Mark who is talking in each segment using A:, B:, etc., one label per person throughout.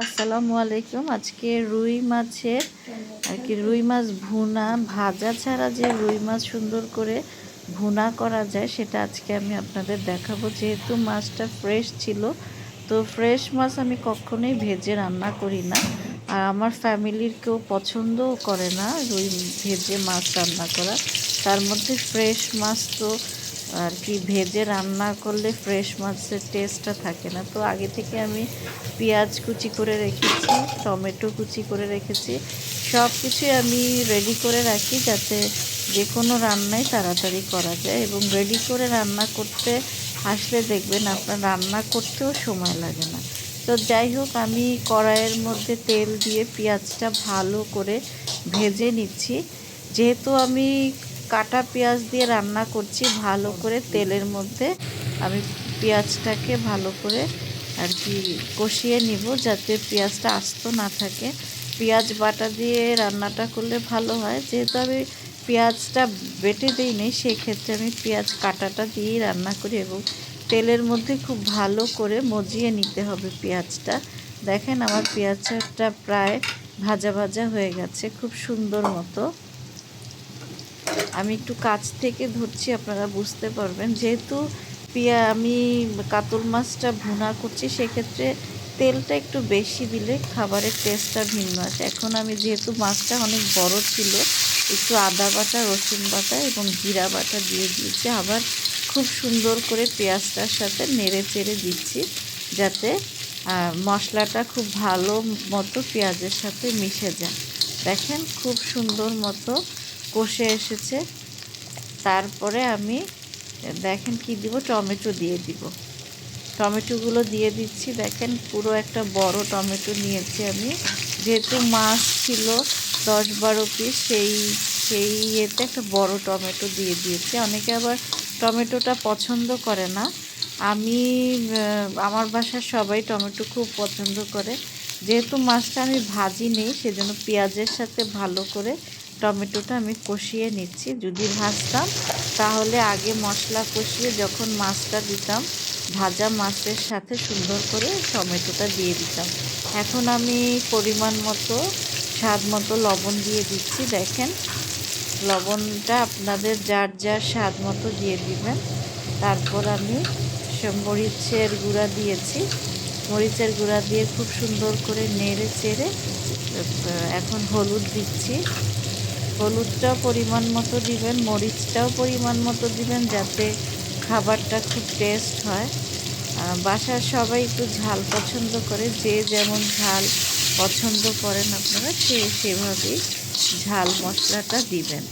A: আসসালামু আলাইকুম। আজকে রুই মাছের রুই মাছ ভুনা ভাজা ছাড়া যে রুই মাছ সুন্দর করে ভুনা করা যায় সেটা আজকে আমি আপনাদের দেখাবো। যেহেতু মাছটা ফ্রেশ ছিল, তো ফ্রেশ মাছ আমি কখনোই ভেজে রান্না করি না, আর আমার ফ্যামিলির কেউ পছন্দও করে না রুই ভেজে মাছ রান্না করা। তার মধ্যে ফ্রেশ মাছ তো আর কি ভেজে রান্না করলে ফ্রেশ মাছের টেস্টটা থাকে না। তো আগে থেকে আমি পেঁয়াজ কুচি করে রেখেছি, টমেটো কুচি করে রেখেছি, সব কিছুই আমি রেডি করে রাখি যাতে যে কোনো রান্নাই তাড়াতাড়ি করা যায়। এবং রেডি করে রান্না করতে আসলে দেখবেন আপনার রান্না করতেও সময় লাগে না। তো যাই হোক, আমি কড়াইয়ের মধ্যে তেল দিয়ে পেঁয়াজটা ভালো করে ভেজে নিচ্ছি। যেহেতু আমি কাটা পেঁয়াজ দিয়ে রান্না করছি, ভালো করে তেলের মধ্যে আমি পেঁয়াজটাকে ভালো করে আর কি কষিয়ে নিব যাতে পেঁয়াজটা আস্ত না থাকে। পেঁয়াজ বাটা দিয়ে রান্নাটা করলে ভালো হয়, যেহেতু আমি পেঁয়াজটা বেটে দিই নি, সেক্ষেত্রে আমি পেঁয়াজ কাটাটা দিয়েই রান্না করি। এবং তেলের মধ্যে খুব ভালো করে মজিয়ে নিতে হবে পেঁয়াজটা। দেখেন আমার পেঁয়াজটা প্রায় ভাজা ভাজা হয়ে গেছে খুব সুন্দর মতো। আমি একটু কাছ থেকে ধরছি, আপনারা বুঝতে পারবেন। যেহেতু আমি কাতল মাছটা ভুনা করছি, সেক্ষেত্রে তেলটা একটু বেশি দিলে খাবারের টেস্টটা ভিন্ন আসে। এখন আমি যেহেতু মাছটা অনেক বড় ছিল, একটু আদা বাটা, রসুন বাটা এবং জিরা বাটা দিয়ে দিয়েছি। আবার খুব সুন্দর করে পেঁয়াজটার সাথে নেড়ে চেড়ে দিচ্ছি যাতে মশলাটা খুব ভালো মতো পেঁয়াজের সাথে মিশে যায়। দেখেন খুব সুন্দর মতো কষে এসেছে। তারপরে আমি দেখেন কি দিব, টমেটো দিয়ে দিব। টমেটোগুলো দিয়ে দিচ্ছি। দেখেন পুরো একটা বড় টমেটো নিয়েছি আমি, যেহেতু মাছ ছিল 10-12 পিস, সেই ইয়েতে একটা বড় টমেটো দিয়ে দিয়েছি। অনেকে আবার টমেটোটা পছন্দ করে না, আমি আমার বাসার সবাই টমেটো খুব পছন্দ করে। যেহেতু মাছটা আমি ভাজি নেই, সেজন্য পেঁয়াজের সাথে ভালো করে টমেটোটা আমি কষিয়ে নিচ্ছি। যদি ভাজতাম তাহলে আগে মশলা কষিয়ে যখন মাছটা দিতাম, ভাজা মাছের সাথে সুন্দর করে টমেটোটা দিয়ে দিতাম। এখন আমি পরিমাণ মতো স্বাদ মতো লবণ দিয়ে দিচ্ছি। দেখেন লবণটা আপনাদের যার যার স্বাদ মতো দিয়ে দিবেন। তারপর আমি মরিচের গুঁড়া দিয়েছি। মরিচের গুঁড়া দিয়ে খুব সুন্দর করে নেড়ে চেড়ে এখন হলুদ দিচ্ছি। হলুদটাও পরিমাণ মতো দিবেন, মরিচটাও পরিমাণ মতো দিবেন যাতে খাবারটা খুব টেস্ট হয়। বাসার সবাই একটু ঝাল পছন্দ করে, যে যেমন ঝাল পছন্দ করেন আপনারা সেভাবেই ঝাল মশলাটা দিবেন।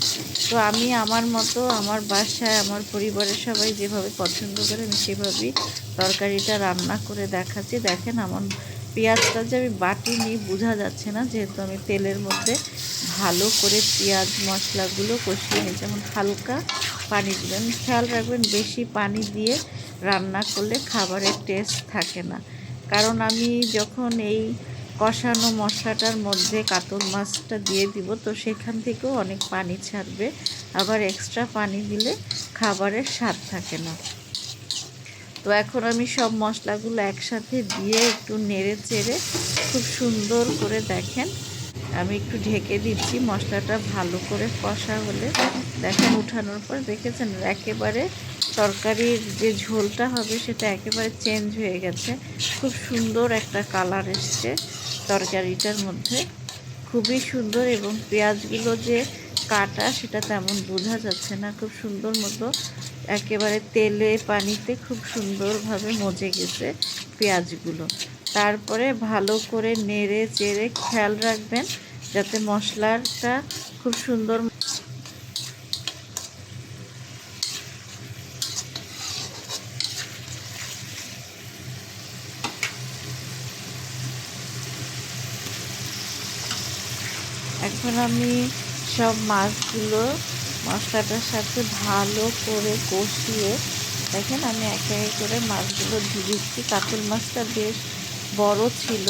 A: তো আমি আমার মতো, আমার বাসায় আমার পরিবারের সবাই যেভাবে পছন্দ করে আমি সেভাবেই তরকারিটা রান্না করে দেখাচ্ছি। দেখেন আমার পেঁয়াজটা যে আমি বাটিনি বোঝা যাচ্ছে না, যেহেতু আমি তেলের মধ্যে ভালো করে পেঁয়াজ মশলাগুলো কষিয়ে নিই। যেমন হালকা পানি দিবেন, খেয়াল রাখবেন বেশি পানি দিয়ে রান্না করলে খাবারের টেস্ট থাকে না। কারণ আমি যখন এই কষানো মশলাটার মধ্যে কাতল মাছটা দিয়ে দিব, তো সেখান থেকেও অনেক পানি ছাড়বে, আবার এক্সট্রা পানি দিলে খাবারের স্বাদ থাকে না। তো এখন আমি সব মশলাগুলো একসাথে দিয়ে একটু নেড়ে চেড়ে খুব সুন্দর করে দেখেন আমি একটু ঢেকে দিচ্ছি। মশলাটা ভালো করে কষা হলে দেখেন উঠানোর পর দেখেছেন একেবারে তরকারির যে ঝোলটা হবে সেটা একেবারে চেঞ্জ হয়ে গেছে। খুব সুন্দর একটা কালার এসছে তরকারিটার মধ্যে, খুবই সুন্দর। এবং পেঁয়াজগুলো যে কাটা সেটা তেমন বোঝা যাচ্ছে না, খুব সুন্দর মতো একেবারে তেলে পানিতে খুব সুন্দরভাবে মজে গেছে পেঁয়াজগুলো। তারপরে ভালো করে নেড়ে চেড়ে খেয়াল রাখবেন যাতে মশলাটা খুব সুন্দর। এখন আমি সব মাছগুলো মশলাটার সাথে ভালো করে কষিয়ে দেখেন আমি একে একে করে মাছগুলো দিয়ে দিচ্ছি। কাতল মাছটা বেশ বড় ছিল,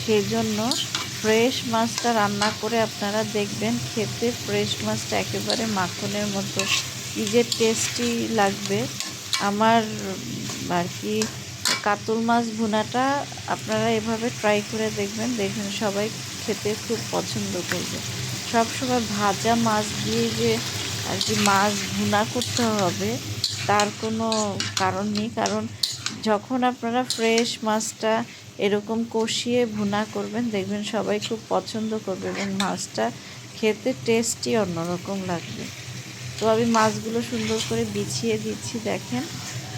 A: সেজন্য ফ্রেশ মাছটা রান্না করে আপনারা দেখবেন, খেতে ফ্রেশ মাছটা একেবারে মাখনের মতো কি যে টেস্টি লাগবে। আমার আর কি কাতল মাছ ভুনাটা আপনারা এভাবে ট্রাই করে দেখবেন, দেখবেন সবাই খেতে খুব পছন্দ করবে। সবসময় ভাজা মাছ দিয়ে যে আর কি মাছ ভুনা করতে হবে তার কোনো কারণ নেই, কারণ যখন আপনারা ফ্রেশ মাছটা এরকম কষিয়ে ভুনা করবেন দেখবেন সবাই খুব পছন্দ করবে এবং মাছটা খেতে টেস্টই অন্যরকম লাগবে। তো আমি মাছগুলো সুন্দর করে বিছিয়ে দিচ্ছি দেখেন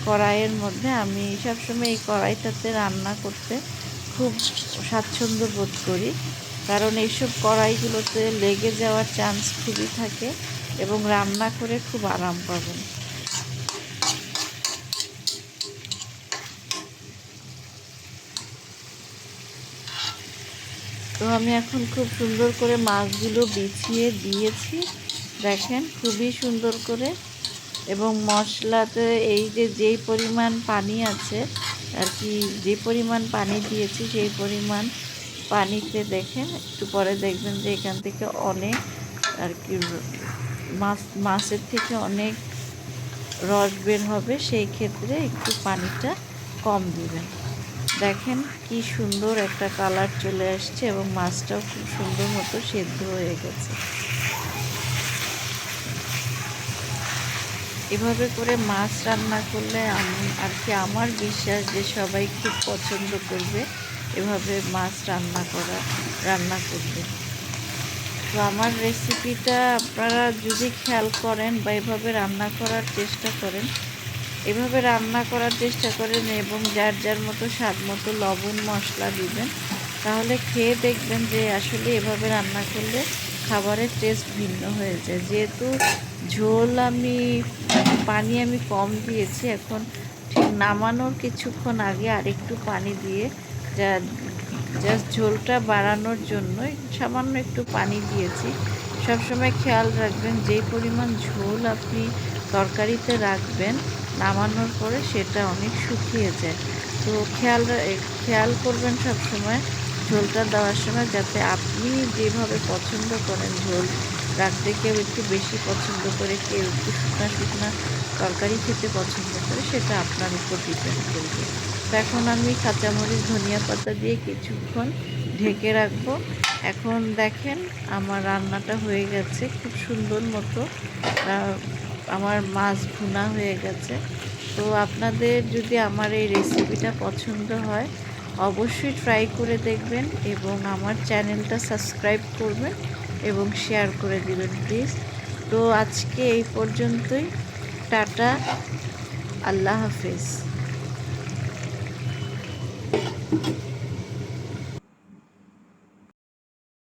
A: কড়াইয়ের মধ্যে। আমি সবসময় এই কড়াইটাতে রান্না করতে খুব স্বাচ্ছন্দ্য বোধ করি, কারণ এইসব কড়াইগুলোতে লেগে যাওয়ার চান্স খুবই থাকে এবং রান্না করে খুব আরাম পাবেন। তো আমি এখন খুব সুন্দর করে মাছগুলো বিছিয়ে দিয়েছি দেখেন খুবই সুন্দর করে, এবং মশলাতে এই যে যেই পরিমাণ পানি আছে আর কি, যে পরিমাণ পানি দিয়েছি সেই পরিমাণ পানিতে দেখেন একটু পরে দেখবেন যে এখান থেকে অনেক আর কি মাছের থেকে অনেক রস বের হবে, সেই ক্ষেত্রে একটু পানিটা কম দিবেন। দেখেন কি সুন্দর একটা কালার চলে আসছে এবং মাছটাও খুব সুন্দর মতো সেদ্ধ হয়ে গেছে। এভাবে করে মাছ রান্না করলে আমি আর কি আমার বিশ্বাস যে সবাই খুব পছন্দ করবে এভাবে মাছ রান্না করবে। তো আমার রেসিপিটা আপনারা যদি খেয়াল করেন বা এভাবে রান্না করার চেষ্টা করেন এবং যার যার মতো স্বাদ মতো লবণ মশলা দিবেন, তাহলে খেয়ে দেখবেন যে আসলে এভাবে রান্না করলে খাবারের টেস্ট ভিন্ন হয়ে যায়। যেহেতু ঝোল পানি আমি কম দিয়েছি, এখন ঠিক নামানোর কিছুক্ষণ আগে আরেকটু পানি দিয়ে জাস্ট ঝোলটা বাড়ানোর জন্য সামান্য একটু পানি দিয়েছি। সবসময় খেয়াল রাখবেন যেই পরিমাণ ঝোল আপনি তরকারিতে রাখবেন নামানোর পরে সেটা অনেক শুকিয়ে যায়। তো খেয়াল করবেন সবসময় ঝোলটা দেওয়ার সময় যাতে আপনি যেভাবে পছন্দ করেন ঝোল রাখতে, কেউ একটু বেশি পছন্দ করে, কেউ একটু শুকনা শুকনা তরকারি খেতে পছন্দ করে, সেটা আপনার উপর ডিপেন্ড করবে। তো এখন আমি কাঁচামরিচ ধনিয়া পাতা দিয়ে কিছুক্ষণ ঢেকে রাখবো। এখন দেখেন আমার রান্নাটা হয়ে গেছে খুব সুন্দর মতো, আমার মাছ ভুনা হয়ে গেছে। তো আপনাদের যদি আমার এই রেসিপিটা পছন্দ হয় অবশ্যই ট্রাই করে দেখবেন এবং আমার চ্যানেলটা সাবস্ক্রাইব করবেন এবং শেয়ার করে দিবেন প্লিজ। তো আজকে এই পর্যন্তই, টাটা, আল্লাহ হাফেজ।